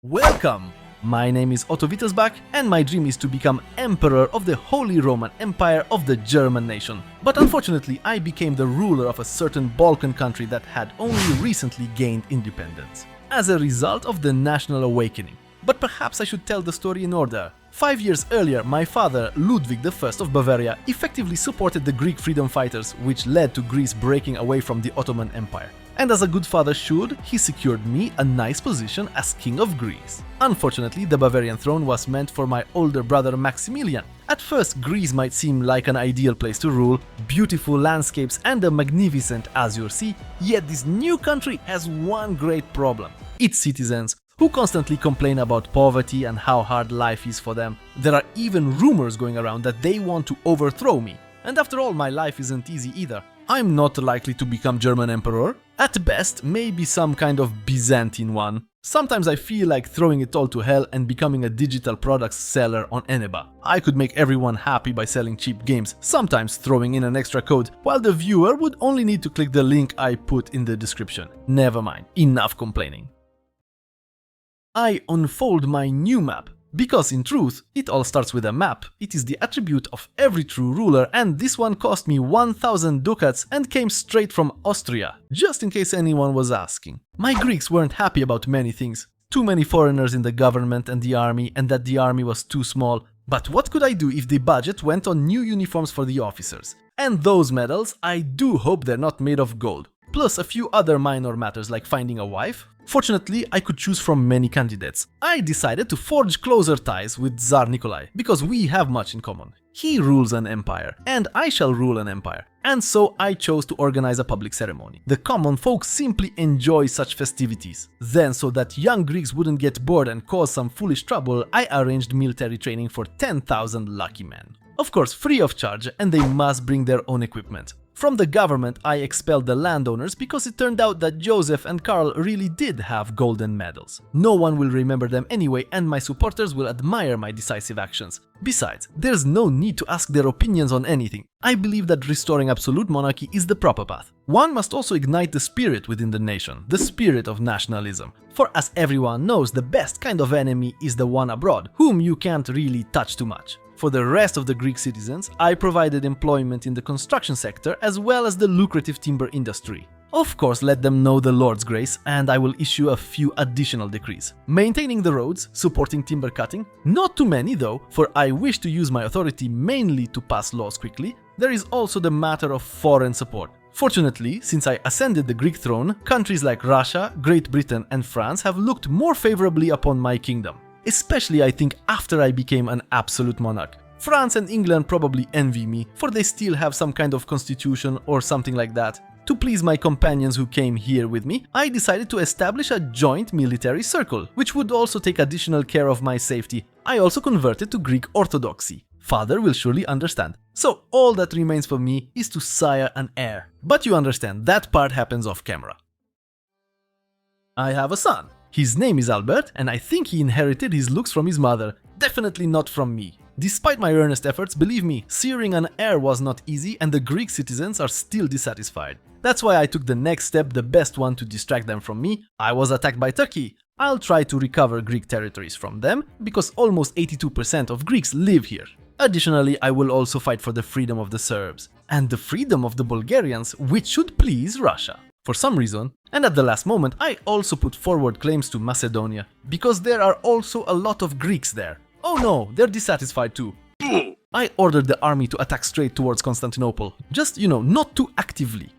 Welcome! My name is Otto and my dream is to become Emperor of the Holy Roman Empire of the German nation. But unfortunately, I became the ruler of a certain Balkan country that had only recently gained independence, as a result of the national awakening. But perhaps I should tell the story in order. 5 years earlier, my father, Ludwig I of Bavaria, effectively supported the Greek freedom fighters, which led to Greece breaking away from the Ottoman Empire. And as a good father should, he secured me a nice position as King of Greece. Unfortunately, the Bavarian throne was meant for my older brother Maximilian. At first, Greece might seem like an ideal place to rule, beautiful landscapes and a magnificent azure sea, yet this new country has one great problem: its citizens, who constantly complain about poverty and how hard life is for them. There are even rumors going around that they want to overthrow me. And after all, my life isn't easy either. I'm not likely to become German emperor. At best, maybe some kind of Byzantine one. Sometimes I feel like throwing it all to hell and becoming a digital products seller on ENEBA. I could make everyone happy by selling cheap games, sometimes throwing in an extra code, while the viewer would only need to click the link I put in the description. Never mind, enough complaining. I unfold my new map, because in truth, it all starts with a map. It is the attribute of every true ruler, and this one cost me 1000 ducats and came straight from Austria, just in case anyone was asking. My Greeks weren't happy about many things. Too many foreigners in the government and the army, and that the army was too small. But what could I do if the budget went on new uniforms for the officers? And those medals, I do hope they're not made of gold. Plus a few other minor matters like finding a wife. Fortunately, I could choose from many candidates. I decided to forge closer ties with Tsar Nikolai, because we have much in common. He rules an empire, and I shall rule an empire. And so I chose to organize a public ceremony. The common folk simply enjoy such festivities. Then, so that young Greeks wouldn't get bored and cause some foolish trouble, I arranged military training for 10,000 lucky men. Of course, free of charge, and they must bring their own equipment. From the government, I expelled the landowners because it turned out that Joseph and Karl really did have golden medals. No one will remember them anyway, and my supporters will admire my decisive actions. Besides, there's no need to ask their opinions on anything. I believe that restoring absolute monarchy is the proper path. One must also ignite the spirit within the nation, the spirit of nationalism. For as everyone knows, the best kind of enemy is the one abroad, whom you can't really touch too much. For the rest of the Greek citizens, I provided employment in the construction sector as well as the lucrative timber industry. Of course, let them know the Lord's grace, and I will issue a few additional decrees. Maintaining the roads, supporting timber cutting, not too many though, for I wish to use my authority mainly to pass laws quickly. There is also the matter of foreign support. Fortunately, since I ascended the Greek throne, countries like Russia, Great Britain and France have looked more favorably upon my kingdom. Especially, I think, after I became an absolute monarch. France and England probably envy me, for they still have some kind of constitution or something like that. To please my companions who came here with me, I decided to establish a joint military circle, which would also take additional care of my safety. I also converted to Greek Orthodoxy. Father will surely understand. So all that remains for me is to sire an heir. But you understand, that part happens off camera. I have a son. His name is Albert, and I think he inherited his looks from his mother, definitely not from me. Despite my earnest efforts, believe me, searing an heir was not easy and the Greek citizens are still dissatisfied. That's why I took the next step, the best one to distract them from me. I was attacked by Turkey. I'll try to recover Greek territories from them, because almost 82% of Greeks live here. Additionally, I will also fight for the freedom of the Serbs, and the freedom of the Bulgarians, which should please Russia. For some reason, and at the last moment, I also put forward claims to Macedonia, because there are also a lot of Greeks there. Oh no, they're dissatisfied too. I ordered the army to attack straight towards Constantinople, just, not too actively.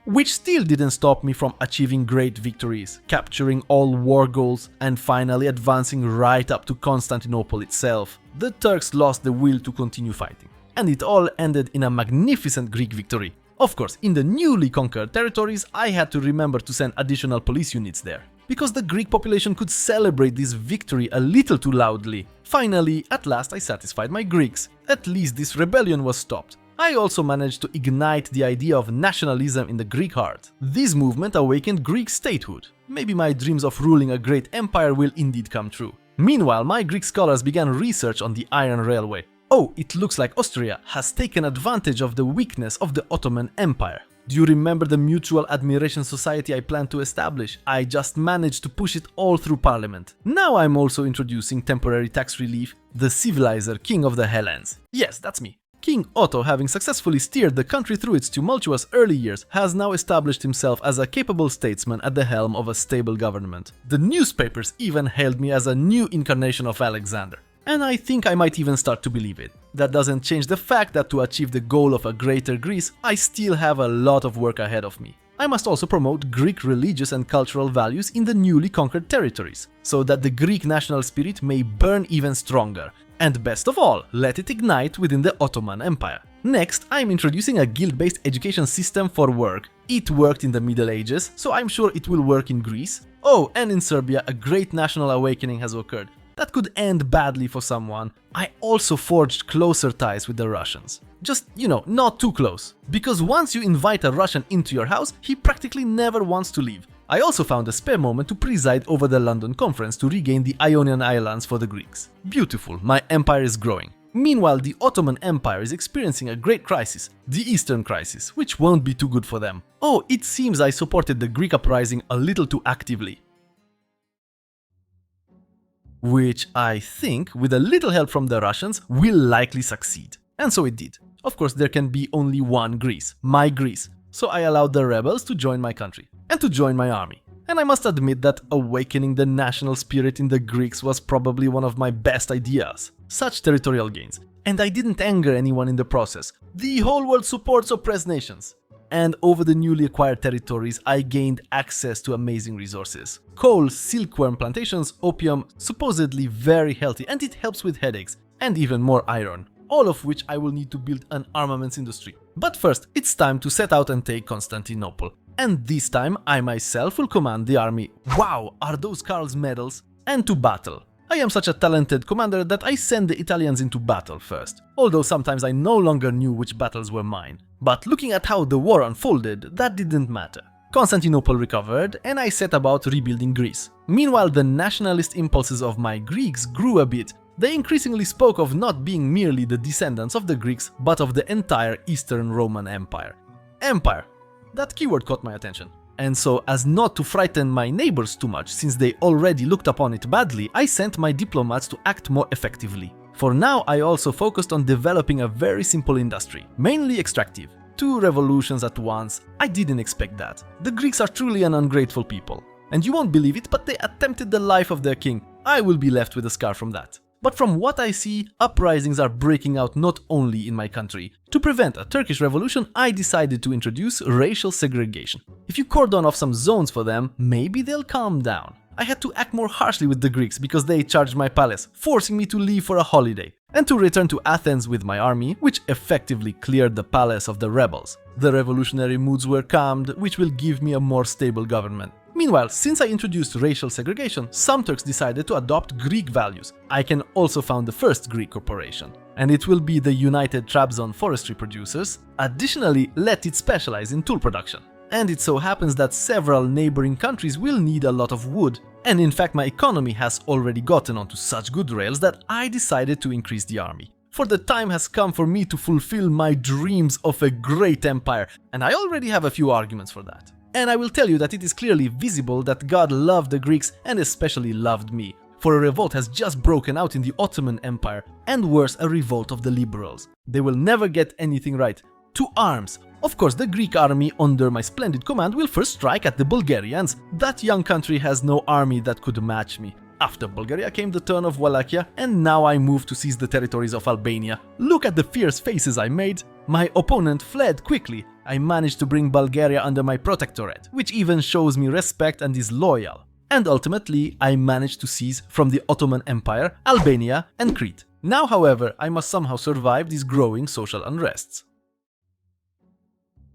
Which still didn't stop me from achieving great victories, capturing all war goals, and finally advancing right up to Constantinople itself. The Turks lost the will to continue fighting, and it all ended in a magnificent Greek victory. Of course, in the newly conquered territories, I had to remember to send additional police units there, because the Greek population could celebrate this victory a little too loudly. Finally, at last I satisfied my Greeks. At least this rebellion was stopped. I also managed to ignite the idea of nationalism in the Greek heart. This movement awakened Greek statehood. Maybe my dreams of ruling a great empire will indeed come true. Meanwhile, my Greek scholars began research on the Iron Railway. Oh, it looks like Austria has taken advantage of the weakness of the Ottoman Empire. Do you remember the Mutual Admiration Society I planned to establish? I just managed to push it all through parliament. Now I'm also introducing temporary tax relief, the civilizer king of the Hellenes. Yes, that's me. King Otto, having successfully steered the country through its tumultuous early years, has now established himself as a capable statesman at the helm of a stable government. The newspapers even hailed me as a new incarnation of Alexander. And I think I might even start to believe it. That doesn't change the fact that to achieve the goal of a greater Greece, I still have a lot of work ahead of me. I must also promote Greek religious and cultural values in the newly conquered territories, so that the Greek national spirit may burn even stronger. And best of all, let it ignite within the Ottoman Empire. Next, I'm introducing a guild-based education system for work. It worked in the Middle Ages, so I'm sure it will work in Greece. Oh, and in Serbia, a great national awakening has occurred. That could end badly for someone. I also forged closer ties with the Russians. Just, not too close. Because once you invite a Russian into your house, he practically never wants to leave. I also found a spare moment to preside over the London conference to regain the Ionian Islands for the Greeks. Beautiful, my empire is growing. Meanwhile, the Ottoman Empire is experiencing a great crisis, the Eastern Crisis, which won't be too good for them. Oh, it seems I supported the Greek uprising a little too actively. Which I think, with a little help from the Russians, will likely succeed. And so it did. Of course, there can be only one Greece, my Greece, so I allowed the rebels to join my country, and to join my army. And I must admit that awakening the national spirit in the Greeks was probably one of my best ideas. Such territorial gains. And I didn't anger anyone in the process. The whole world supports oppressed nations. And over the newly acquired territories, I gained access to amazing resources. Coal, silkworm plantations, opium, supposedly very healthy, and it helps with headaches, and even more iron. All of which I will need to build an armaments industry. But first, it's time to set out and take Constantinople. And this time, I myself will command the army. Wow, are those Karl's medals? And to battle. I am such a talented commander that I send the Italians into battle first, although sometimes I no longer knew which battles were mine. But looking at how the war unfolded, that didn't matter. Constantinople recovered, and I set about rebuilding Greece. Meanwhile, the nationalist impulses of my Greeks grew a bit. They increasingly spoke of not being merely the descendants of the Greeks, but of the entire Eastern Roman Empire. Empire. That keyword caught my attention. And so, as not to frighten my neighbors too much, since they already looked upon it badly, I sent my diplomats to act more effectively. For now, I also focused on developing a very simple industry, mainly extractive. 2 revolutions at once, I didn't expect that. The Greeks are truly an ungrateful people. And you won't believe it, but they attempted the life of their king. I will be left with a scar from that. But from what I see, uprisings are breaking out not only in my country. To prevent a Turkish revolution, I decided to introduce racial segregation. If you cordon off some zones for them, maybe they'll calm down. I had to act more harshly with the Greeks because they charged my palace, forcing me to leave for a holiday, and to return to Athens with my army, which effectively cleared the palace of the rebels. The revolutionary moods were calmed, which will give me a more stable government. Meanwhile, since I introduced racial segregation, some Turks decided to adopt Greek values. I can also found the first Greek corporation, and it will be the United Trabzon Forestry Producers. Additionally, let it specialize in tool production. And it so happens that several neighboring countries will need a lot of wood. And in fact, my economy has already gotten onto such good rails that I decided to increase the army. For the time has come for me to fulfill my dreams of a great empire, and I already have a few arguments for that. And I will tell you that it is clearly visible that God loved the Greeks and especially loved me. For a revolt has just broken out in the Ottoman Empire, and worse, a revolt of the liberals. They will never get anything right. To arms! Of course, the Greek army under my splendid command will first strike at the Bulgarians. That young country has no army that could match me. After Bulgaria came the turn of Wallachia, and now I move to seize the territories of Albania. Look at the fierce faces I made. My opponent fled quickly. I managed to bring Bulgaria under my protectorate, which even shows me respect and is loyal. And ultimately, I managed to seize from the Ottoman Empire, Albania and Crete. Now, however, I must somehow survive these growing social unrests.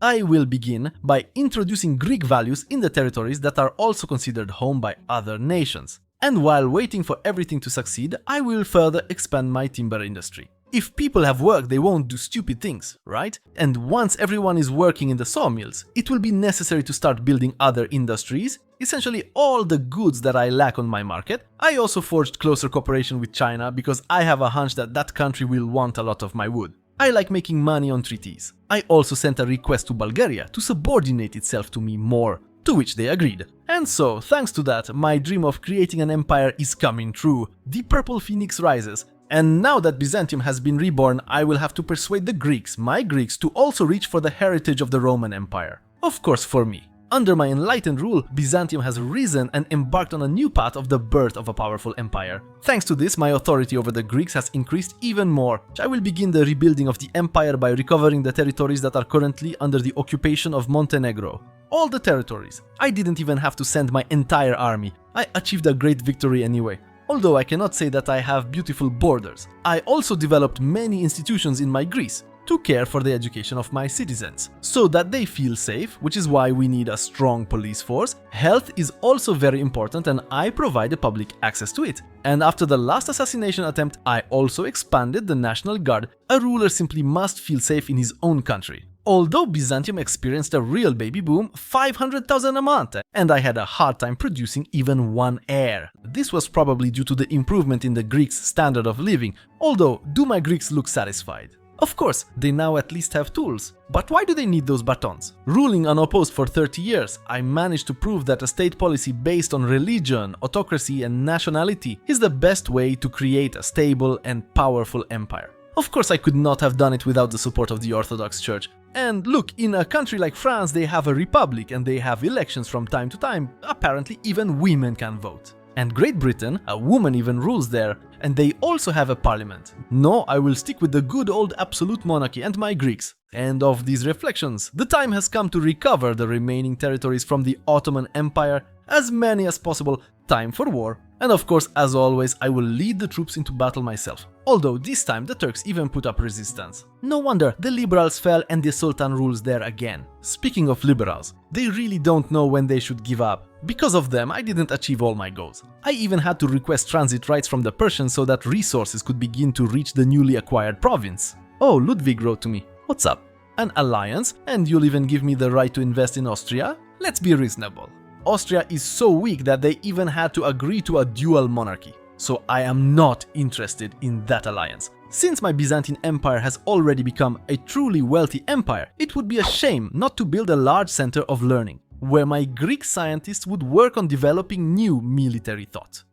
I will begin by introducing Greek values in the territories that are also considered home by other nations. And while waiting for everything to succeed, I will further expand my timber industry. If people have work, they won't do stupid things, right? And once everyone is working in the sawmills, it will be necessary to start building other industries, essentially all the goods that I lack on my market. I also forged closer cooperation with China because I have a hunch that that country will want a lot of my wood. I like making money on treaties. I also sent a request to Bulgaria to subordinate itself to me more, to which they agreed. And so, thanks to that, my dream of creating an empire is coming true. The Purple Phoenix rises. And now that Byzantium has been reborn, I will have to persuade the Greeks, my Greeks, to also reach for the heritage of the Roman Empire. Of course, for me. Under my enlightened rule, Byzantium has risen and embarked on a new path of the birth of a powerful empire. Thanks to this, my authority over the Greeks has increased even more. I will begin the rebuilding of the empire by recovering the territories that are currently under the occupation of Montenegro. All the territories. I didn't even have to send my entire army. I achieved a great victory anyway. Although I cannot say that I have beautiful borders. I also developed many institutions in my Greece to care for the education of my citizens, so that they feel safe, which is why we need a strong police force. Health is also very important and I provide the public access to it. And after the last assassination attempt, I also expanded the National Guard. A ruler simply must feel safe in his own country. Although Byzantium experienced a real baby boom, 500,000 a month, and I had a hard time producing even one heir. This was probably due to the improvement in the Greeks' standard of living, although do my Greeks look satisfied? Of course, they now at least have tools. But why do they need those batons? Ruling unopposed for 30 years, I managed to prove that a state policy based on religion, autocracy and nationality is the best way to create a stable and powerful empire. Of course, I could not have done it without the support of the Orthodox Church. And look, in a country like France, they have a republic and they have elections from time to time. Apparently, even women can vote. And Great Britain, a woman even rules there, and they also have a parliament. No, I will stick with the good old absolute monarchy and my Greeks. End of these reflections. The time has come to recover the remaining territories from the Ottoman Empire, as many as possible. Time for war. And of course, as always, I will lead the troops into battle myself. Although this time the Turks even put up resistance. No wonder the liberals fell and the Sultan rules there again. Speaking of liberals, they really don't know when they should give up. Because of them, I didn't achieve all my goals. I even had to request transit rights from the Persians so that resources could begin to reach the newly acquired province. Oh, Ludwig wrote to me. What's up? An alliance? And you'll even give me the right to invest in Austria? Let's be reasonable. Austria is so weak that they even had to agree to a dual monarchy. So I am not interested in that alliance. Since my Byzantine Empire has already become a truly wealthy empire, it would be a shame not to build a large center of learning, where my Greek scientists would work on developing new military thought.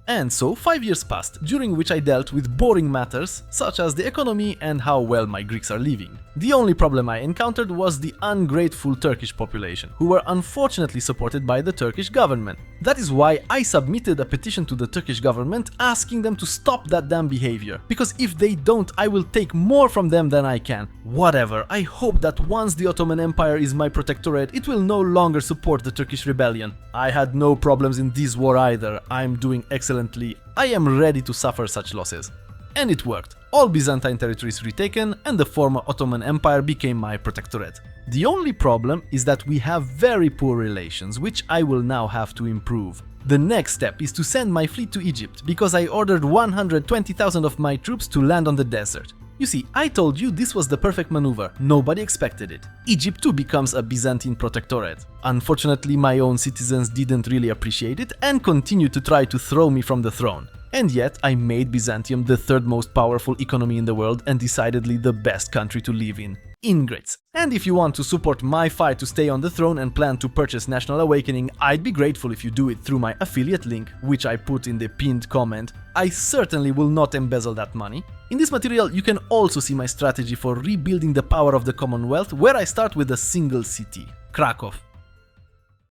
And so 5 years passed, during which I dealt with boring matters such as the economy and how well my Greeks are living. The only problem I encountered was the ungrateful Turkish population, who were unfortunately supported by the Turkish government. That is why I submitted a petition to the Turkish government asking them to stop that damn behavior, because if they don't, I will take more from them than I can. Whatever, I hope that once the Ottoman Empire is my protectorate, it will no longer support the Turkish rebellion. I had no problems in this war either. I'm doing excellently. I am ready to suffer such losses. And it worked. All Byzantine territories retaken and the former Ottoman Empire became my protectorate. The only problem is that we have very poor relations, which I will now have to improve. The next step is to send my fleet to Egypt, because I ordered 120,000 of my troops to land on the desert. You see, I told you this was the perfect maneuver, nobody expected it. Egypt too becomes a Byzantine protectorate. Unfortunately, my own citizens didn't really appreciate it and continued to try to throw me from the throne. And yet, I made Byzantium the third most powerful economy in the world and decidedly the best country to live in. Ingrates. And if you want to support my fight to stay on the throne and plan to purchase National Awakening, I'd be grateful if you do it through my affiliate link, which I put in the pinned comment. I certainly will not embezzle that money. In this material, you can also see my strategy for rebuilding the power of the Commonwealth, where I start with a single city, Krakow.